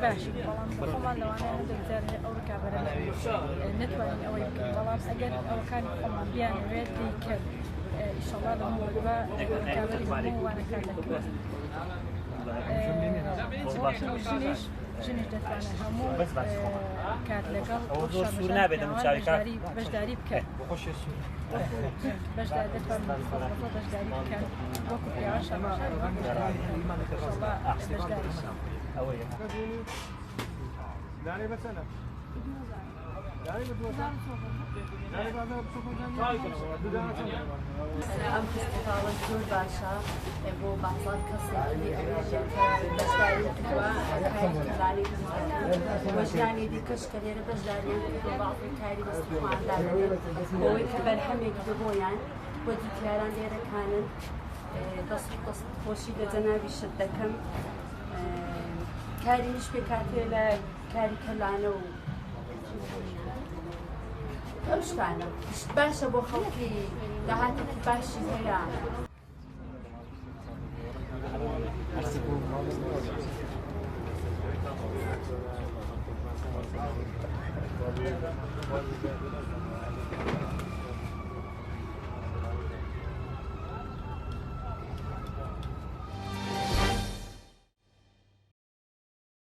باشی بەڵام خۆمان لەوانەیە دەگزارێت ئەو ڕکابەرە نتوانین ئەوەی بکەین بەڵام ئەگەر ئەوەکانی خۆمان بیانەوێت دیکەن ئینشەڵا لەمەوەدوە ڕکابەری هەموو وانەکان دەکەوێت ژنیش دەتوانێت هەموو کات لەگەڵ بەشداری بکەن بەشداری دەتوانێت بەشداری بکەن وەکو پیاوە شەماشاری ئەم فستیڤاڵە زۆر باشە بۆ بازار کەسێکی بەشداری کردووە کاری وەژدانی دیکەش کە لێرە بەشداریان کردووە بەڵکو کاری دەستخواندان بۆەوەی کە بەرهەمێک بۆیان بۆ دیکاران لێرەکانن دەستخۆشی لە جەناوی شت دەکەم کاریش پێکاتێ لە کاری کەلانە و ئەم شتانە باشە بۆ خەڵکی داهاتێکی باشی هەیە